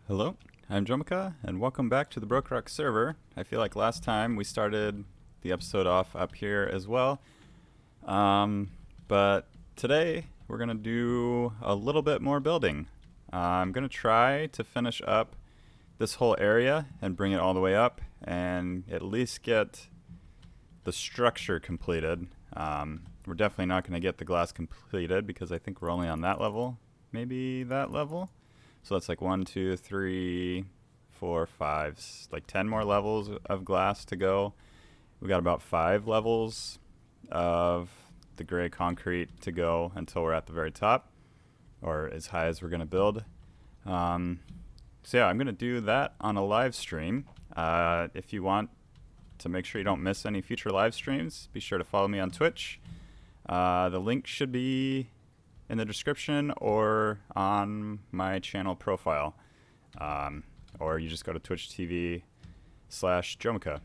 Hello, I'm Jomika, and welcome back to the BrokeRock server. I feel like last time we started the episode off up here as well. But today we're going to do a little bit more building. I'm going to try to finish up this whole area and bring it all the way up and at least get the structure completed. We're definitely not going to get the glass completed because I think we're only on that level, maybe that level. So that's like 1, 2, 3, 4, 5, like 10 more levels of glass to go. We got about 5 levels of the gray concrete to go until we're at the very top, or as high as we're going to build. So yeah, I'm going to do that on a live stream. If you want to make sure you don't miss any future live streams, be sure to follow me on Twitch. The link should be in the description or on my channel profile, or you just go to Twitch TV/Jomika.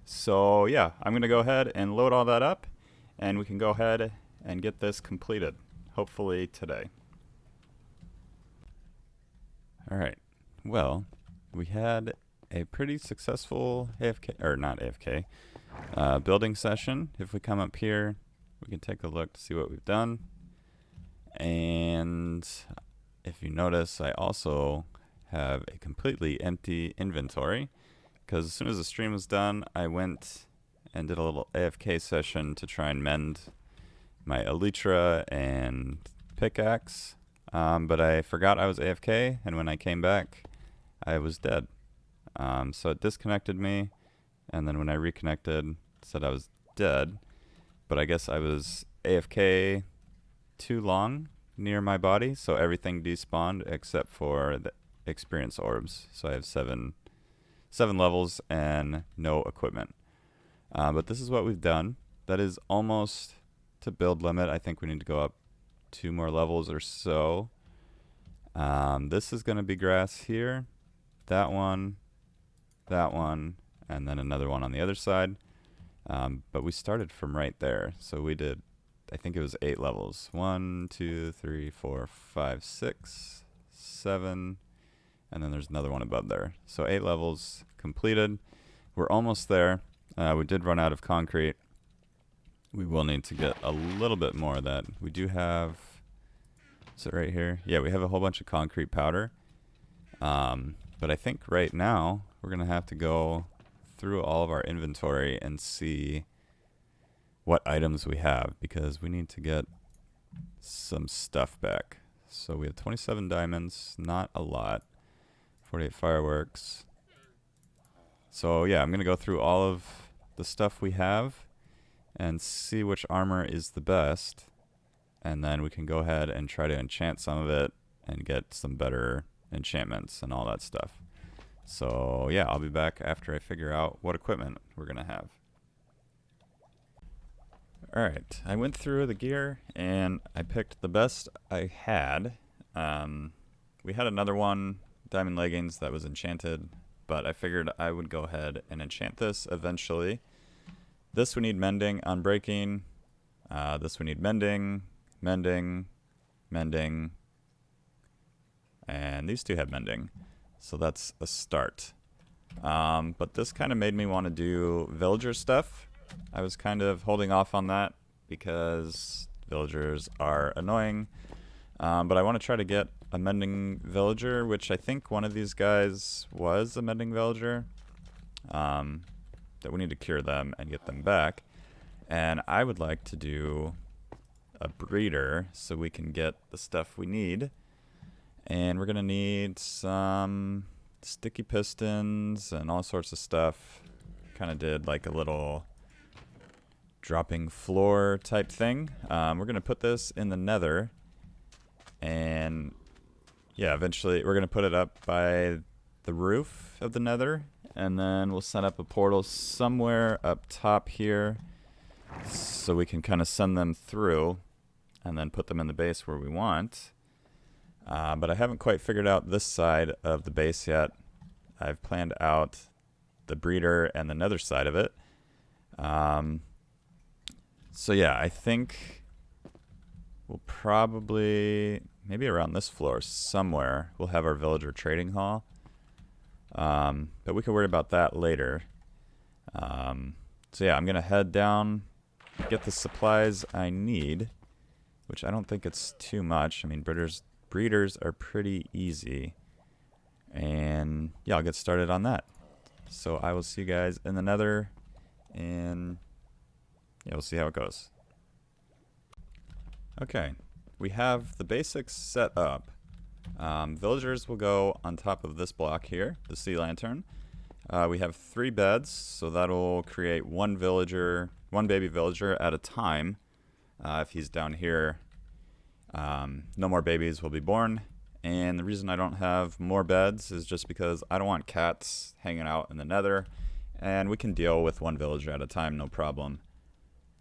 So yeah, I'm gonna go ahead and load all that up, and we can go ahead and get this completed, hopefully today. Alright, well, we had a pretty successful building session. If we come up here, we can take a look to see what we've done. And if you notice, I also have a completely empty inventory because as soon as the stream was done, I went and did a little AFK session to try and mend my elytra and pickaxe, but I forgot I was AFK, and when I came back, I was dead. So it disconnected me, and then when I reconnected, it said I was dead, but I guess I was AFK too long near my body, so everything despawned except for the experience orbs. So I have seven levels and no equipment. But this is what we've done. That is almost to build limit. I think we need to go up 2 more levels or so. This is going to be grass here, that one, and then another one on the other side. But we started from right there, so we did, I think it was 8 levels. 1, 2, 3, 4, 5, 6, 7, and then there's another one above there. So 8 levels completed. We're almost there. We did run out of concrete. We will need to get a little bit more of that. We do have, is it right here? Yeah, we have a whole bunch of concrete powder. But I think right now we're going to have to go through all of our inventory and see what items we have, because we need to get some stuff back. So we have 27 diamonds, not a lot, 48 fireworks. So yeah, I'm going to go through all of the stuff we have and see which armor is the best, and then we can go ahead and try to enchant some of it and get some better enchantments and all that stuff. So yeah, I'll be back after I figure out what equipment we're going to have. Alright, I went through the gear and I picked the best I had. We had another one, diamond leggings, that was enchanted, but I figured I would go ahead and enchant this eventually. This we need mending on breaking. This we need mending, mending, mending, and these two have mending. So that's a start. But this kind of made me want to do villager stuff. I was kind of holding off on that because villagers are annoying. But I want to try to get a mending villager, which I think one of these guys was a mending villager. That we need to cure them and get them back. And I would like to do a breeder so we can get the stuff we need. And we're going to need some sticky pistons and all sorts of stuff. Kind of did like a little dropping floor type thing. We're going to put this in the nether. And yeah, eventually we're going to put it up by the roof of the nether. And then we'll set up a portal somewhere up top here so we can kind of send them through and then put them in the base where we want. But I haven't quite figured out this side of the base yet. I've planned out the breeder and the nether side of it. So yeah, I think we'll probably maybe around this floor somewhere, we'll have our villager trading hall. But we can worry about that later. So yeah, I'm going to head down, get the supplies I need, which I don't think it's too much. I mean, breeders are pretty easy. And yeah, I'll get started on that. So I will see you guys in the nether, and yeah, we'll see how it goes. Okay, we have the basics set up. Villagers will go on top of this block here, the sea lantern. We have 3 beds, so that'll create one baby villager at a time. If he's down here, no more babies will be born. And the reason I don't have more beds is just because I don't want cats hanging out in the nether, and we can deal with one villager at a time, no problem.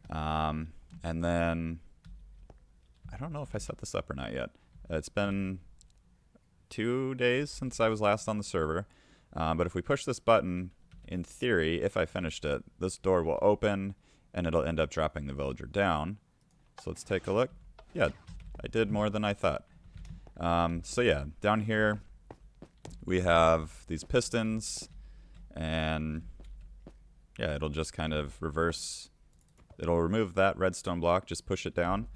And then, I don't know if I set this up or not yet. It's been 2 days since I was last on the server. But if we push this button, in theory, if I finished it, this door will open and it'll end up dropping the villager down. So let's take a look. Yeah, I did more than I thought. So yeah, down here we have these pistons, and yeah, it'll just kind of reverse. It'll remove that redstone block, just push it down,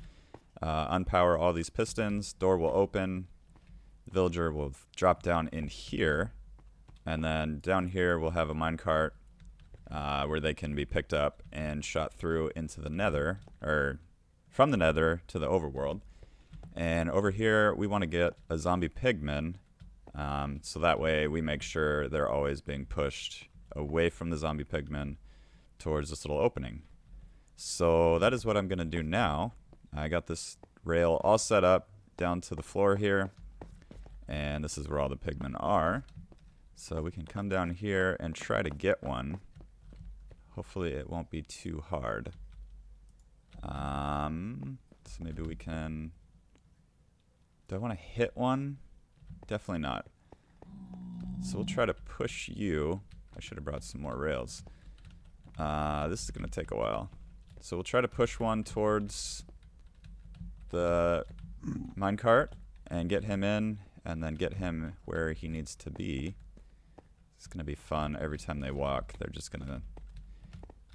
unpower all these pistons, door will open, the villager will drop down in here. And then down here we'll have a minecart where they can be picked up and shot through into the nether, or from the nether to the overworld. And over here we want to get a zombie pigman, so that way we make sure they're always being pushed away from the zombie pigman towards this little opening. So that is what I'm going to do now. I got this rail all set up down to the floor here, and this is where all the pigmen are. So we can come down here and try to get one. Hopefully it won't be too hard. So maybe we can... Do I want to hit one? Definitely not. So we'll try to push you. I should have brought some more rails. This is going to take a while. So we'll try to push one towards the minecart and get him in, and then get him where he needs to be. It's going to be fun. Every time they walk, they're just going to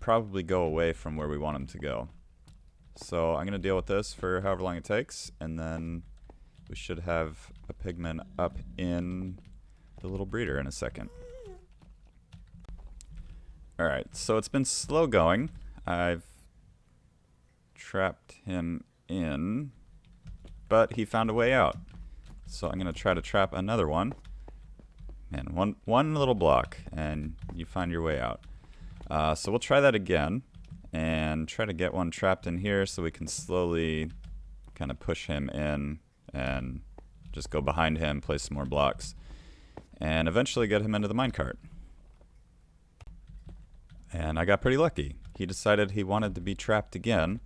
probably go away from where we want them to go. So I'm going to deal with this for however long it takes, and then we should have a pigman up in the little breeder in a second. Alright, so it's been slow going. I've trapped him in, but he found a way out. So I'm going to try to trap another one. Man, one little block, and you find your way out. So we'll try that again, and try to get one trapped in here so we can slowly kind of push him in, and just go behind him, place some more blocks, and eventually get him into the minecart. And I got pretty lucky. He decided he wanted to be trapped again,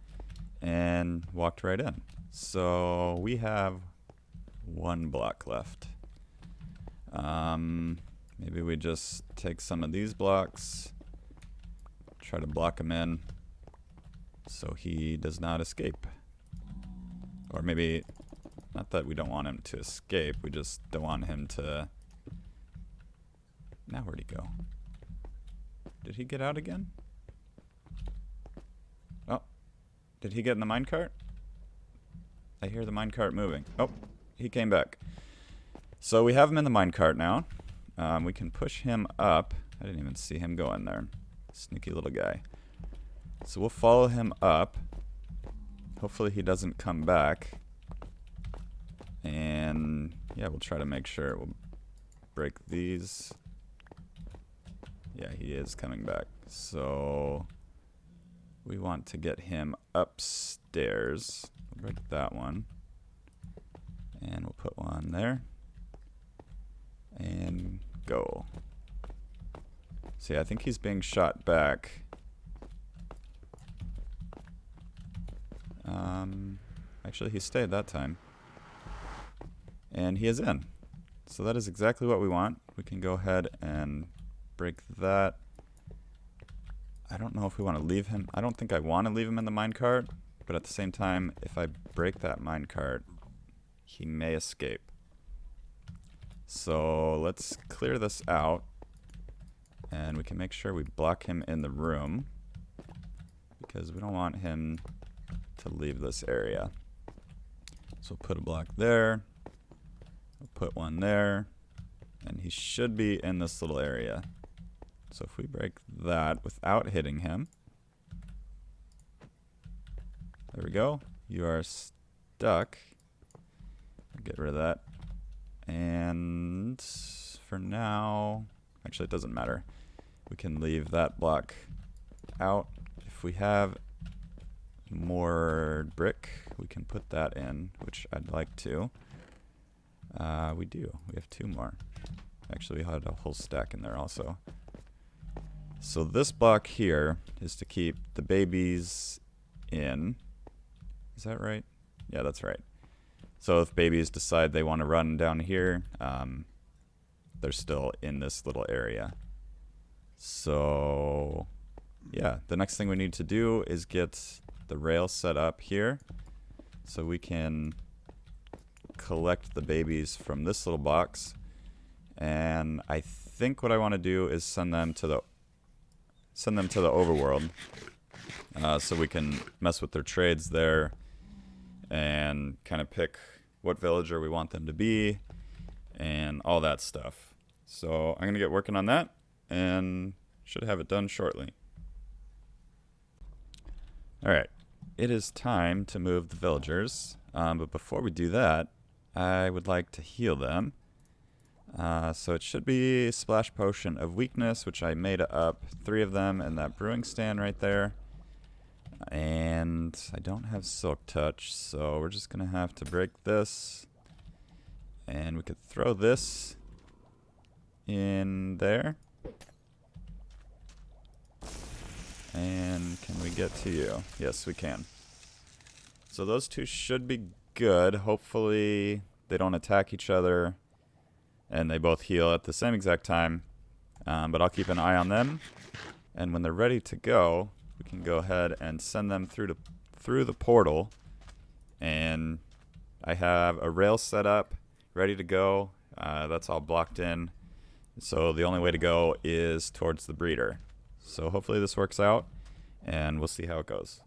and walked right in. So we have 1 block left. Maybe we just take some of these blocks, try to block him in so he does not escape. Or maybe, not that we don't want him to escape, we just don't want him to... Now where'd he go? Did he get out again? Oh, did he get in the minecart? I hear the minecart moving. Oh, he came back. So we have him in the minecart now. We can push him up. I didn't even see him go in there. Sneaky little guy. So we'll follow him up. Hopefully he doesn't come back. And yeah, we'll try to make sure. We'll break these. Yeah, he is coming back. So we want to get him upstairs. We'll break that one. And we'll put one there. And go. See, I think he's being shot back. Actually, he stayed that time. And he is in. So that is exactly what we want. We can go ahead and break that. I don't know if we want to leave him. I don't think I want to leave him in the minecart. But at the same time, if I break that minecart, he may escape. So let's clear this out, and we can make sure we block him in the room, because we don't want him to leave this area. So we'll put a block there, we'll put one there, and he should be in this little area. So if we break that without hitting him, there we go. You are stuck. Get rid of that. And for now, actually it doesn't matter. We can leave that block out. If we have more brick, we can put that in, which I'd like to. We do. We have 2 more. Actually, we had a whole stack in there also. So this block here is to keep the babies in. Is that right? Yeah, that's right. So if babies decide they want to run down here, they're still in this little area. So yeah, the next thing we need to do is get the rail set up here so we can collect the babies from this little box. And I think what I want to do is send them to the overworld, so we can mess with their trades there and kind of pick what villager we want them to be and all that stuff. So I'm gonna get working on that and should have it done shortly. Alright, it is time to move the villagers, but before we do that, I would like to heal them. So it should be Splash Potion of Weakness, which I made up 3 of them in that brewing stand right there. And I don't have Silk Touch, so we're just gonna have to break this. And we could throw this in there. And can we get to you? Yes, we can. So those 2 should be good. Hopefully they don't attack each other and they both heal at the same exact time. But I'll keep an eye on them. And when they're ready to go, we can go ahead and send them through the portal. And I have a rail set up, ready to go. That's all blocked in. So the only way to go is towards the breeder. So hopefully this works out, and we'll see how it goes.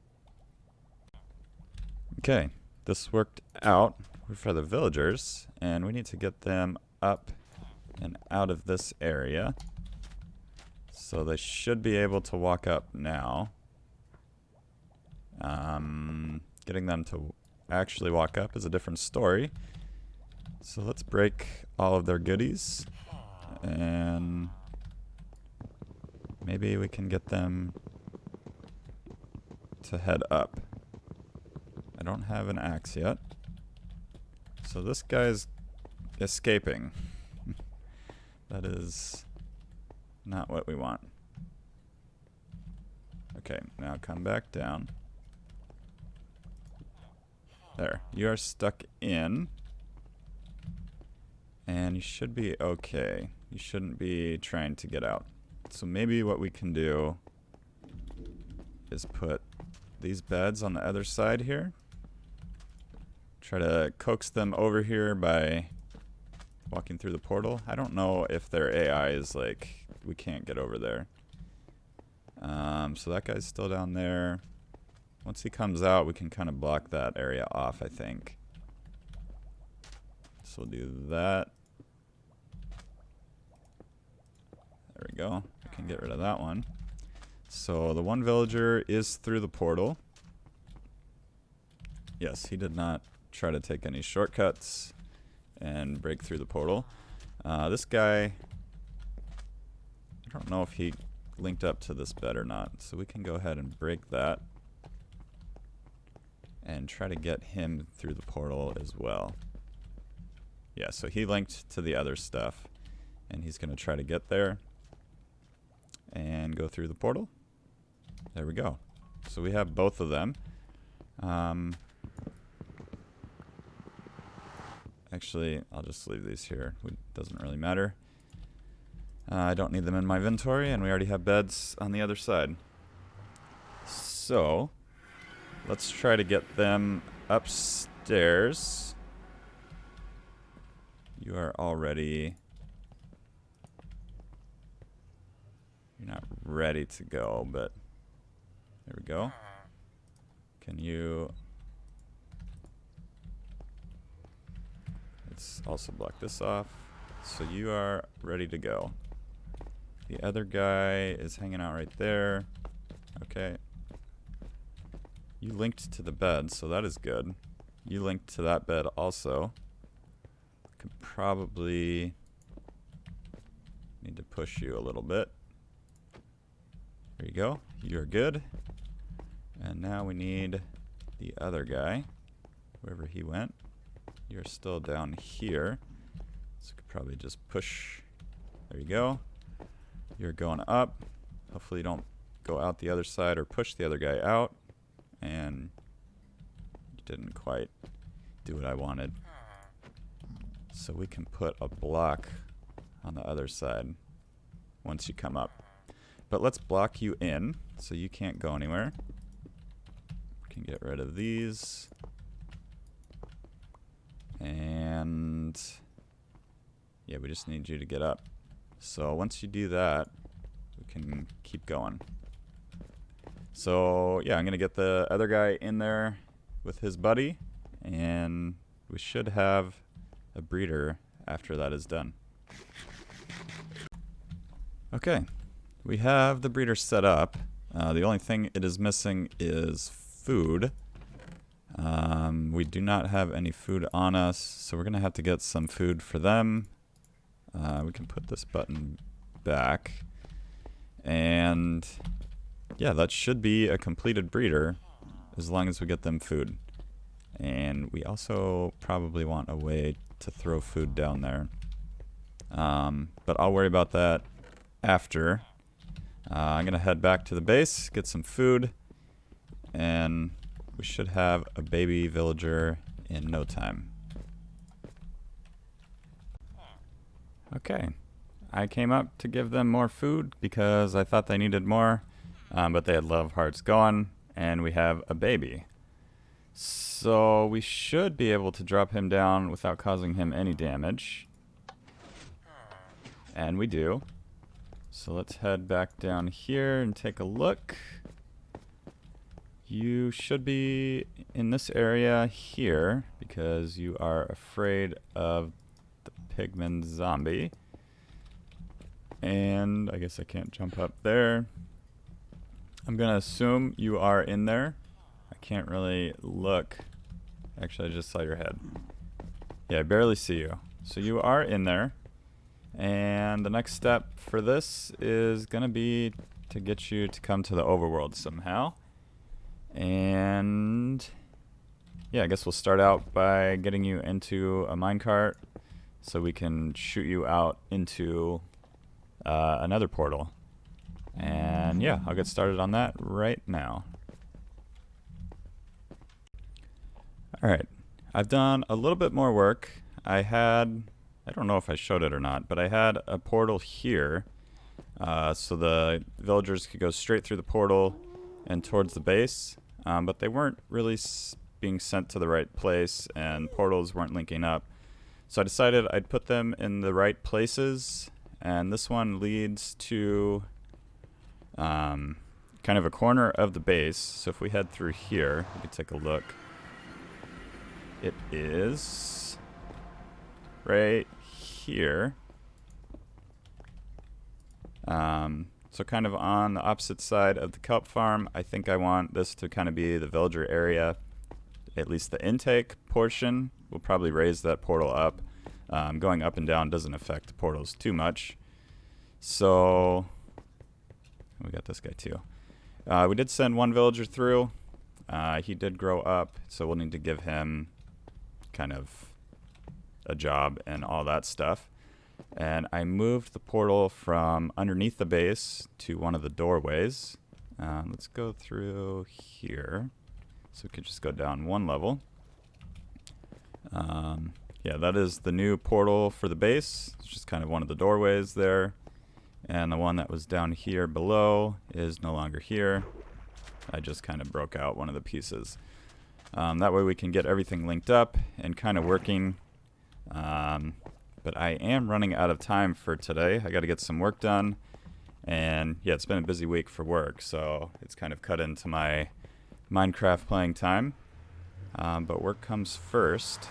Okay, this worked out for the villagers, and we need to get them up and out of this area. So they should be able to walk up now. Getting them to actually walk up is a different story. So let's break all of their goodies, and maybe we can get them to head up. I don't have an axe yet. So this guy's escaping. That is not what we want. Okay, now come back down. There, you are stuck in. And you should be okay. You shouldn't be trying to get out. So maybe what we can do is put these beds on the other side here. Try to coax them over here by walking through the portal. I don't know if their AI is like, we can't get over there. So that guy's still down there. Once he comes out, we can kind of block that area off, I think. So we'll do that. There we go. We can get rid of that one. So the one villager is through the portal. Yes, he did not try to take any shortcuts and break through the portal. This guy, I don't know if he linked up to this bed or not, so we can go ahead and break that and try to get him through the portal as well. Yeah, so he linked to the other stuff, and he's going to try to get there and go through the portal. There we go. So we have both of them. Actually, I'll just leave these here. It doesn't really matter. I don't need them in my inventory, and we already have beds on the other side. So let's try to get them upstairs. You are already... You're not ready to go, but there we go. Can you... Let's also block this off. So you are ready to go. The other guy is hanging out right there. Okay. You linked to the bed, so that is good. You linked to that bed also. Could probably need to push you a little bit. There you go. You're good. And now we need the other guy. Wherever he went. You're still down here. So we could probably just push. There you go. You're going up. Hopefully you don't go out the other side or push the other guy out. And you didn't quite do what I wanted. So we can put a block on the other side once you come up. But let's block you in so you can't go anywhere. We can get rid of these. And yeah, we just need you to get up. So once you do that, we can keep going. So yeah, I'm gonna get the other guy in there with his buddy, and we should have a breeder after that is done. Okay, we have the breeder set up. The only thing it is missing is food. We do not have any food on us, so we're gonna have to get some food for them. We can put this button back, and yeah, that should be a completed breeder as long as we get them food. And we also probably want a way to throw food down there, but I'll worry about that after. I'm gonna head back to the base, get some food, and we should have a baby villager in no time. Okay, I came up to give them more food because I thought they needed more, but they had love hearts going, and we have a baby. So we should be able to drop him down without causing him any damage. And we do. So let's head back down here and take a look. You should be in this area here because you are afraid of the pigman zombie. And I guess I can't jump up there. I'm gonna assume you are in there. I can't really look. Actually, I just saw your head. Yeah, I barely see you. So you are in there. And the next step for this is gonna be to get you to come to the overworld somehow. And yeah, I guess we'll start out by getting you into a minecart so we can shoot you out into another portal. And yeah, I'll get started on that right now. Alright, I've done a little bit more work. I don't know if I showed it or not, but I had a portal here so the villagers could go straight through the portal and towards the base, but they weren't really being sent to the right place and portals weren't linking up. So I decided I'd put them in the right places, and this one leads to kind of a corner of the base. So if we head through here, we can take a look. It is right here. So kind of on the opposite side of the kelp farm. I think I want this to kind of be the villager area. At least the intake portion. We'll probably raise that portal up. Going up and down doesn't affect the portals too much. So we got this guy too. We did send one villager through. He did grow up, so we'll need to give him kind of a job and all that stuff. And I moved the portal from underneath the base to one of the doorways. Let's go through here. So we could just go down one level. Yeah, that is the new portal for the base. It's just kind of one of the doorways there. And the one that was down here below is no longer here. I just kind of broke out one of the pieces. That way we can get everything linked up and kind of working. But I am running out of time for today. I got to get some work done. And yeah, it's been a busy week for work, so it's kind of cut into my Minecraft playing time. But work comes first.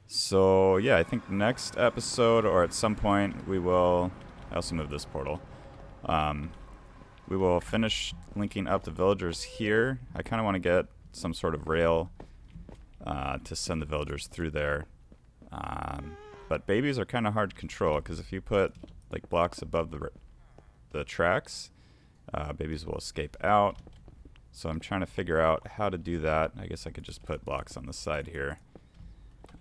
So yeah, I think next episode or at some point we will... I also moved this portal. We will finish linking up the villagers here. I kind of want to get some sort of rail to send the villagers through there. But babies are kind of hard to control, because if you put like blocks above the tracks, babies will escape out. So I'm trying to figure out how to do that. I guess I could just put blocks on the side here.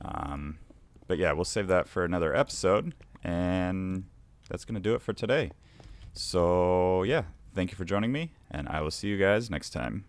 But yeah, we'll save that for another episode, and that's going to do it for today. So yeah, thank you for joining me, and I will see you guys next time.